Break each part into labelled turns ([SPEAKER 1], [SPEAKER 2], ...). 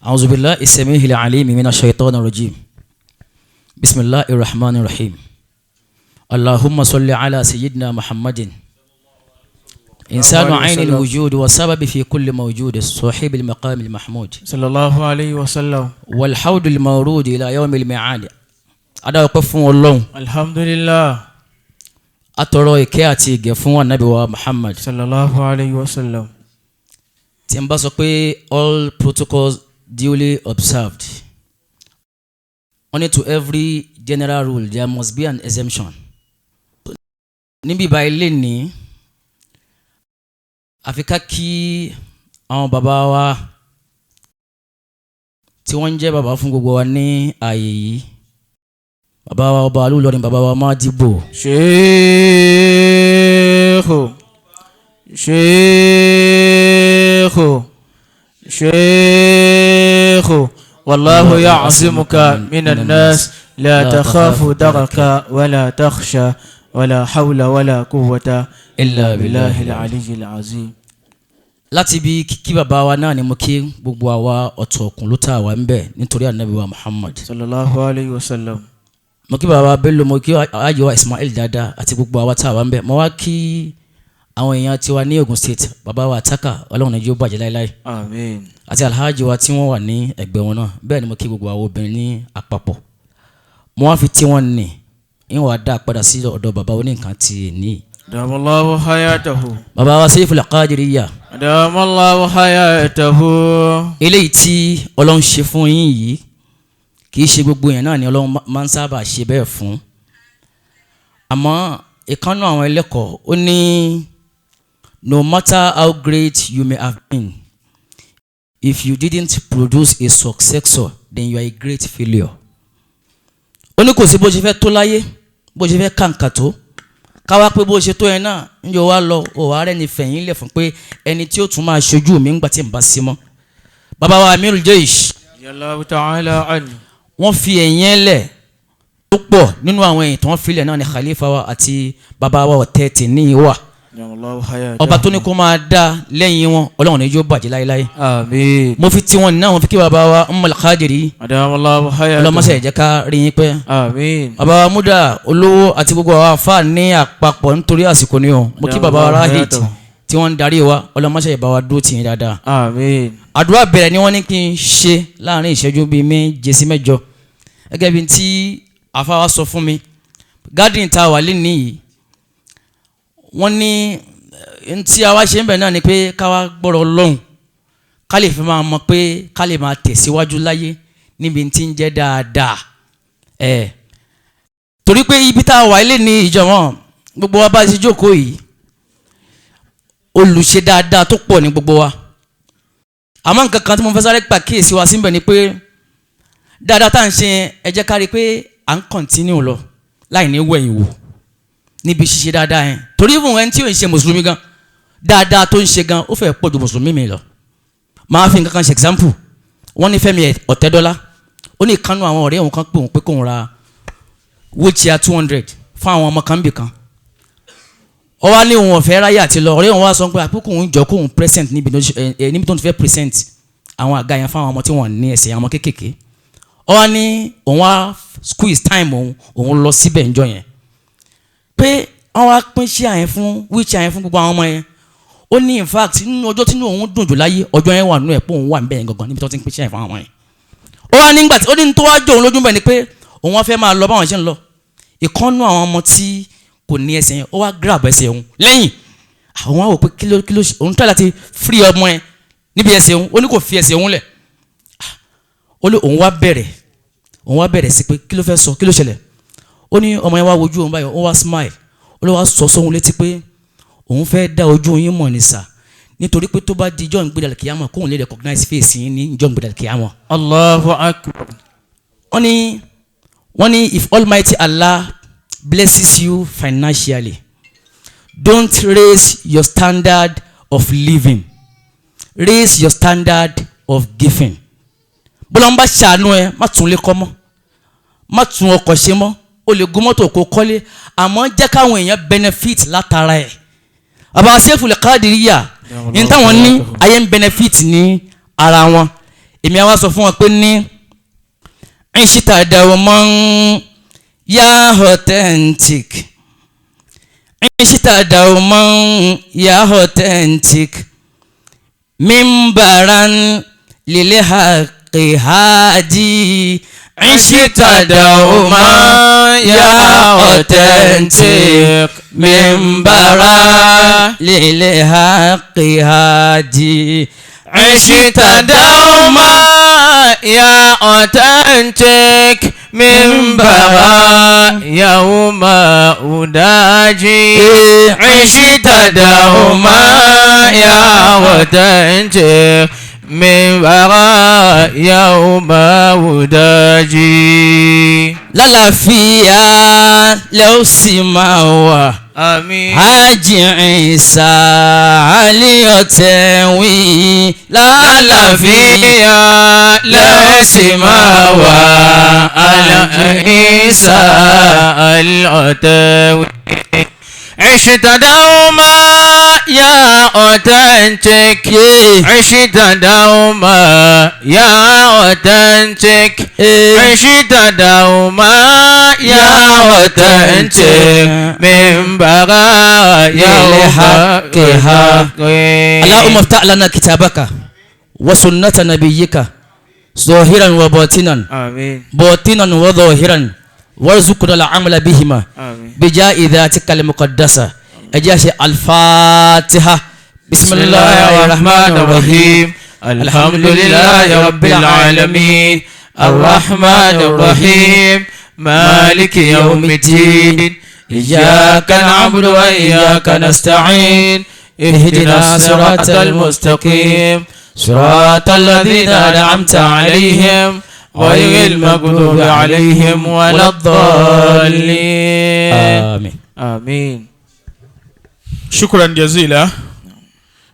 [SPEAKER 1] أعوذ بالله السميع العليم من الشيطان الرجيم. بسم الله الرحمن الرحيم. اللهم صل على سيدنا محمد إنسان عين الوجود وسبب في كل موجود صاحب المقام المحمود
[SPEAKER 2] صلى الله عليه وسلم
[SPEAKER 1] والحوض المورود إلى يوم الميعاد. أدا وقفون الله
[SPEAKER 2] الحمد لله.
[SPEAKER 1] أتروي كياتي جفون النبي محمد
[SPEAKER 2] صلى الله عليه وسلم.
[SPEAKER 1] Timbasokwe all protocols duly observed. Only to every general rule there must be an exemption. Níbi báyìí ní Àfikà kí àwọn bàbá wa tí wọ́n jẹ́ bàbá fún gbogbo wa ní ààyè yìí. Bàbá wa ọba Olúlọrin, bàbá wa Mádìbò.
[SPEAKER 2] شيخ والله يعصمك من الناس لا تخاف دركا ولا تخشى ولا حول ولا قوة إلا بالله العلي العظيم.
[SPEAKER 1] Láti bí kí bàbá wa náà ni mo kí gbogbo àwa ọ̀tọ̀ ọ̀kùn ló tà wá ń bẹ̀ nítorí ànábì wa Muhammad
[SPEAKER 2] sallallahu alayhi wa sallam.
[SPEAKER 1] Mo kí bàbá Bello, mo kí ayọ̀ Ismail dáadáa àti gbogbo àwa tà wá ń bẹ̀. Mo wá kí àwọn èèyàn tí wà ní Ogun State, bàbá wa Ataka, Ọlọ́run ní jẹ́ ó bàjẹ́ láíláí.
[SPEAKER 2] Àmín.
[SPEAKER 1] Àti alhaji wa tí wọ́n wà ní ẹgbẹ́ wọn náà. Bẹ́ẹ̀ ni mo kí gbogbo àwọn obìnrin ní àpapọ̀. Mo wá fi tí wọ́n ní ìwọ̀n àdá padà sí ọ̀dọ̀ bàbá oníkan ti ní.
[SPEAKER 2] Adamallahu hayatahu.
[SPEAKER 1] Bàbá wa SAEFUL QUADIRIYAH.
[SPEAKER 2] Adamallahu hayatahu.
[SPEAKER 1] Eléyìí tí Ọlọ́run ṣe fún yín yìí kì í ṣe gbogbo yẹn náà ni Ọlọ́run máa ń sábà ṣe bẹ́ẹ̀ fún. Àmọ́ ìkànnà àwọn ẹlẹ́kọ̀ọ́ ó ní no matter how great you may have been, if you didn't produce a successor, then you are a great failure. Ó ní kò sí bó ṣe fẹ́ tó láyé, bó ṣe fẹ́ kàǹkà tó, káwá pé bó ṣe tó yẹn náà ń yọ wá lọ òwà rẹ̀ ní fẹ̀yìn lẹ̀ fún pé ẹni tí ó tún máa ṣojú mi ńgbà tí n bá sí mọ́. Bàbá wa Amirul Jaysh,
[SPEAKER 2] Yallahu ta'ala anhu.
[SPEAKER 1] wọ́n fi ẹ̀yìn ẹlẹ̀ tó pọ̀ nínú àwọn èyí tí wọ́n filẹ̀ náà ní khalifa wa àti bàbá wa ọ̀tẹ́ẹ̀tì ní ìwà. Ọba tó ní kó máa dá lẹ́yìn wọn Ọlọ́run ní yóò bàjẹ́ láíláí.
[SPEAKER 2] Àmín.
[SPEAKER 1] Mo fi tí wọn náà, mo fi kí bàbá wa Ummul Qadiri.
[SPEAKER 2] Adamallahu hayatahu.
[SPEAKER 1] Ọlọ́mọṣẹ́ ìjẹ́ ká rí yín pẹ́.
[SPEAKER 2] Àmín.
[SPEAKER 1] Bàbá wa Múdà olówó àti gbogbo àwọn àfáà ní àpapọ̀ nítorí àsìkò ni o. Mo kí bàbá wa Rahid tí wọ́n ń darí wa, Ọlọ́mọṣẹ́ ìbá wa dúró tì yín dáadáa.
[SPEAKER 2] Àmín.
[SPEAKER 1] Àdúrà bẹ̀rẹ̀ ni wọ́n ní kí n ṣe láàrin ìṣẹ́jú bíi méje sí mẹ́jọ. Gẹ́gẹ́ bí tí àfáà wa sọ fún mi, garden ta wà lé nìyí, wọ́n ní ntí a wá ṣe ń bẹ̀ náà ni pé ká wá gbọ́rọ̀ Ọlọ́run ká lè fi máa mọ̀ pé ká lè máa tẹ̀síwájú láyé níbi tí ń jẹ́ dáadáa. Torí pé ibi tá a wà ilé ní ìjọ̀mọ́ gbogbo wa bá ti jókòó yìí, olùṣe dáadáa tó pọ̀ ní gbogbo wa. Àmọ́ nǹkan kan tí mo fẹ́ sáré pàkíyèsí wa síbẹ̀ ni pé dáadáa tá à ń ṣe ẹ jẹ́ ká rí pé à ń kọ̀ntínú lọ láì ní wẹ̀yìn wò níbi ṣíṣe dáadáa yẹn. Torí fún ẹni tí ò ń ṣe mùsùlùmí gan, dáadáa tó ń ṣe gan ó fẹ́ pọ̀ ju mùsùlùmí mi lọ. Máa fi nǹkan kan ṣe example. Wọ́n ní Fẹ́mi Ọ̀tẹ́dọ́lá, ó ní ìkànnù àwọn ọ̀rẹ́ òun kan pé òun pé kóun ra wheelchair 200 fún àwọn ọmọ kan bì kan. Ó wá ní òun ọ̀fẹ́ ráyè àti lọ, ọ̀rẹ́ òun wá sọ pé àpò kóun jọ kóun present níbi tó ń fẹ́ present àwọn àga yẹn fún àwọn ọmọ tí wọ́n ní ẹsẹ̀, àwọn ọmọ kéékèèké. Ó wá ní òun wá squeeze time òun lọ síbẹ̀ ńjọ́ yẹn pé wọ́n wá pín ṣí àyẹn fún wheelchair yẹn fún gbogbo àwọn ọmọ yẹn. Ó ní in fact nínú ọjọ́ tí òun dùn jù láyé ọjọ́ yẹn wà nínú ẹ̀ pé òun wà ń bẹ̀ yẹn gangan níbi tó ti ń pín ṣí àyẹn fún àwọn ọmọ yẹn. Ó wá nígbà tí ó ní tó wá jọ òun lójú bẹ̀ ni pé òun wá fẹ́ máa lọ báwọn ṣe ń lọ. Ìkànnù àwọn ọmọ tí kò ní ẹsẹ̀ yẹn ó wá grab ẹsẹ̀ òun lẹ́yìn. Àwọn wá wò pé kí ló òun try láti free ọmọ yẹn níbi ẹsẹ̀ òun, ó ní kò fi ẹsẹ̀ òun lẹ̀. Ó ní òun wá bẹ̀rẹ̀ sí pé kí ló fẹ́ sọ, kí ló ṣẹlẹ̀. Ó ní ọmọ yẹn wá wojú òun báyìí, ó wá smile, ó lọ wá sọ sóhun létí pé òun fẹ́ dá ojú yín mọ̀ ní sà nítorí pé tó bá di ìjọ́ ìgbédàlẹ̀ kìyàmọ̀ kóun lè recognize face yín ní ìjọ́ ìgbédàlẹ̀ kìyàmọ̀.
[SPEAKER 2] Allahu akbar.
[SPEAKER 1] Wọ́n ní if Almighty Allah blesses you financially, don't raise your standard of living, raise your standard of giving. Bọ́lá ń bá ṣàánú ẹ, má tún lè kọ́ mọ́, má tún ọkọ̀ ṣe mọ́, o lè gún mọ́tò kó kọ́lé, àmọ́ jẹ́ káwọn èèyàn benefit látara ẹ̀. Bàbá SAEFUL QUADIRIYAH ní táwọn ní ayé ń benefit ní ara wọn. èmi àwa sọ fún wọn pé ní ìṣìtà dàwọmọ́ yá authentic ìṣìtà dàwọmọ́ yá authentic mímbaran lílẹ̀ hàkì hàdí ìṣìtà dàwọmọ́ yá authentic mímbaran lílẹ̀ hàkì hàdí.
[SPEAKER 2] عشت دوما يا أوتنتيك من بغى يوم أداجي عشت دوما يا أوتنتيك من بغى يوم أداجي
[SPEAKER 1] lálàáfíà lẹ́ọ̀ sì máa wà.
[SPEAKER 2] Àmín.
[SPEAKER 1] Hájì Ìsá àlíọ̀tẹ̀wì lálàáfíà lẹ́ọ̀ sì máa wà.
[SPEAKER 2] Ìsá àlíọ̀tẹ̀wì. عشت دوما يا أوتنتيك عشت دوما يا أوتنتيك عشت دوما يا أوتنتيك من بغايا الحق
[SPEAKER 1] اللهم افتح لنا كتابك وسنة نبيك ظاهرا وباطنا
[SPEAKER 2] آمين
[SPEAKER 1] باطنا وظاهرا وارزقنا العمل بهما بجاء ذاتك المقدسة أجاش الفاتحة بسم الله الرحمن الرحيم
[SPEAKER 2] الحمد لله رب العالمين الرحمن الرحيم مالك يوم الدين إياك نعبد وإياك نستعين اهدنا الصراط المستقيم صراط الذين أنعمت عليهم غير المغضوب عليهم ولا الضالين
[SPEAKER 1] آمين
[SPEAKER 2] آمين.
[SPEAKER 3] Shukran jazila.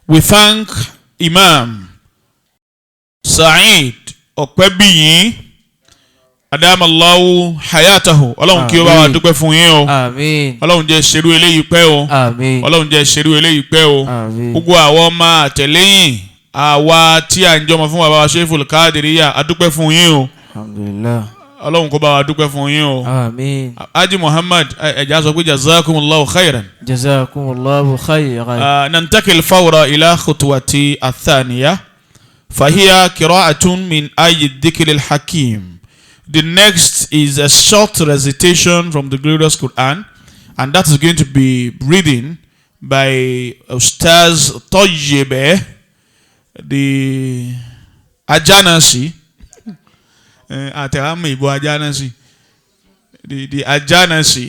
[SPEAKER 3] We thank Imam Saheed Opebiyi adamallahu hayatahu. Ọlọ́run kí ó bá wa dúpẹ́ fún yín o.
[SPEAKER 2] Àmín.
[SPEAKER 3] Ọlọ́run jẹ́ ṣerú eléyìí pẹ́ o.
[SPEAKER 2] Àmín.
[SPEAKER 3] Ọlọ́run jẹ́ ṣerú eléyìí pẹ́ o.
[SPEAKER 2] Àmín.
[SPEAKER 3] Gbogbo àwọn ọmọ àtẹ̀lẹ́yìn àwa tí à ń jọmọ fún bàbá wa SAEFUL QUADIRIYAH a dúpẹ́ fún yín o.
[SPEAKER 2] Alhamdulillah.
[SPEAKER 3] Ọlọ́run kó bá wa dúpẹ́ fún yín o.
[SPEAKER 2] Àmín.
[SPEAKER 3] Haji Muhammad ẹ̀já sọ pé jazakumullahu khairan.
[SPEAKER 2] Jazakumullahu khairan.
[SPEAKER 3] ننتقل فورا إلى خطوة الثانية فهي قراءة من آية الذكر الحكيم. The next is a short recitation from the glorious Quran, and that is going to be reading by Ustaz Toyebe, the Ajanasi. The Ajanasi.